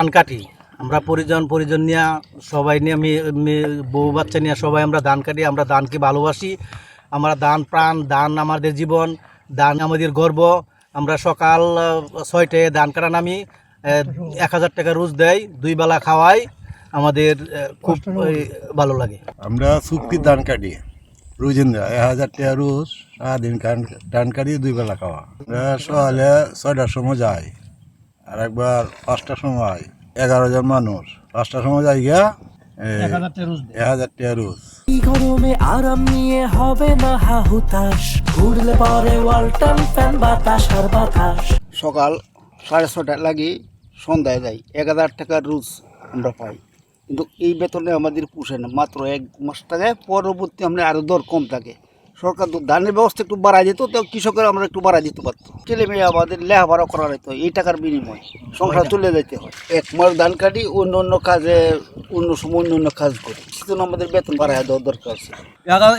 ধান কাটি আমরা পরিজন নিয়ে সবাই নিয়ে বউ বাচ্চা নিয়ে সবাই আমরা ধান কাটি। আমরা ধানকে ভালোবাসি, আমরা ধান প্রাণ, ধান আমাদের জীবন, ধান আমাদের গর্ব। আমরা সকাল 6টায় ধান কাটা নামি, 1000 টাকা রোজ দেয়, 2 বেলা খাওয়াই, আমাদের খুব ভালো লাগে। আমরা চুক্তির ধান কাটি রোজিন্দা 1000 টাকা রোজ, সারাদিন ধান কাটি, 2 বেলা খাওয়া। সকালে 6টার সময় যাই, আর একবার 5টার সময়, 11 জন মানুষ 5টার সময় যাই গিয়া 1000 টাকা রোজ। গরমে আরাম নিয়ে হবে না হাহুতাশ, ঘুরলে পরে ওয়ালটন ফ্যান বাতাস আর বাতাস। সকাল 6:30 লাগি সন্ধ্যায় যাই, 1000 টাকা রোজ আমরা পাই, কিন্তু এই বেতনে আমাদের পুষে না। মাত্র 1 মাস টাকায়, পরবর্তী আমরা আরও দর কম থাকে। সরকার তো ধানের ব্যবস্থা একটু বাড়াই দিত, তো কৃষকের আমরা একটু বাড়াই দিতে পারতো। ছেলে মেয়ে আমাদের লেখাপড়া করা যেত, এই টাকার বিনিময়ে সংসার চলে যেতে হয়। 1 মাস ধান কাটি, অন্য কাজে অন্য সময় অন্য কাজ করি, সেজন্য আমাদের বেতন বাড়াই দেওয়ার দরকার আছে।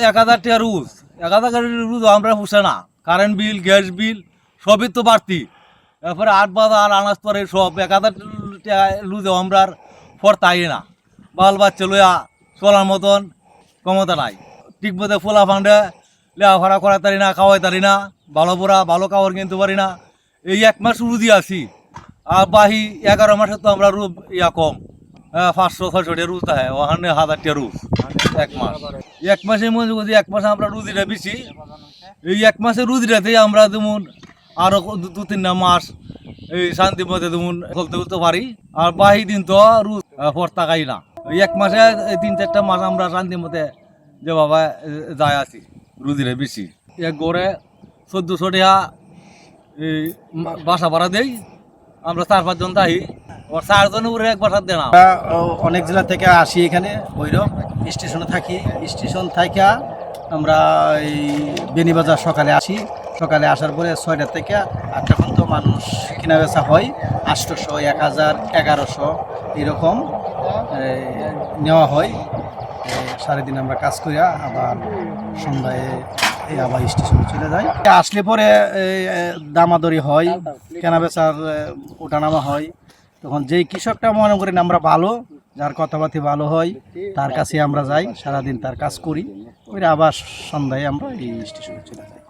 1000 টাকা রোজ, 1000 টাকা রোজ আমরা পুষে না। কারেন্ট বিল, গ্যাস বিল সবই তো বাড়তি। তারপরে 8 বাজার আনাজ পরে সব 1000 টাকা রোজে আমরা ফরতাই না। বাল বাচ্চা লইয়া চলার মতন ক্ষমতা নাই। ঠিক মতো ফোলা ফান্ডে লেখাপড়া করাতে পারি না, খাওয়াই পারি না, ভালো খাবার কিনতে পারি না। এই 1 মাস রুজি আছি, আর বাহি 11 মাসে তো আমরা রোজ কম, 500-600 টাকা রোজ থাকে, ওখানে 1000 টাকা রোজ 1 মাস। 1 মাসের মধ্যে যদি 1 মাসে আমরা রুজিটা বেশি, এই 1 মাসের রুজিটাতেই আমরা যেমন আরও 2-3 মাস এই শান্তি মধ্যে যেমন চলতে পারি। আর বাহি দিন তো রোজ ফরতাকাই না। এই 1 মাসে 3-4টা মাস আমরা শান্তি মধ্যে যেভাবে যায় আছি, রুজিরে বেশি। এক গড়ে 1400 টাকা এই বাসা ভাড়া দেই, আমরা 4-5 জন থাকি, 4 জনের উপরে 1 বাসা দেন। আমরা অনেক জেলা থেকে আসি, এখানে ভৈরব স্টেশনে থাকি। স্টেশন থেকে আমরা এই বেনিবাজার সকালে আসি। সকালে আসার পরে 6টা থেকে 8টা পর্যন্ত মানুষ কেনা বেচা হয়। 800, 1000, 1100 এরকম নেওয়া হয়। সারাদিন আমরা কাজ করিয়া আবার সন্ধ্যায় আবার স্টেশনে চলে যাই। আসলে পরে দামাদরি হয়, কেনাবেচার ওঠানামা হয়। তখন যেই কৃষকটা মনে করেন আমরা ভালো, যার কথাবার্তা ভালো হয়, তার কাছে আমরা যাই, সারাদিন তার কাজ করি, আবার সন্ধ্যায় আমরা এই স্টেশনে চলে যাই।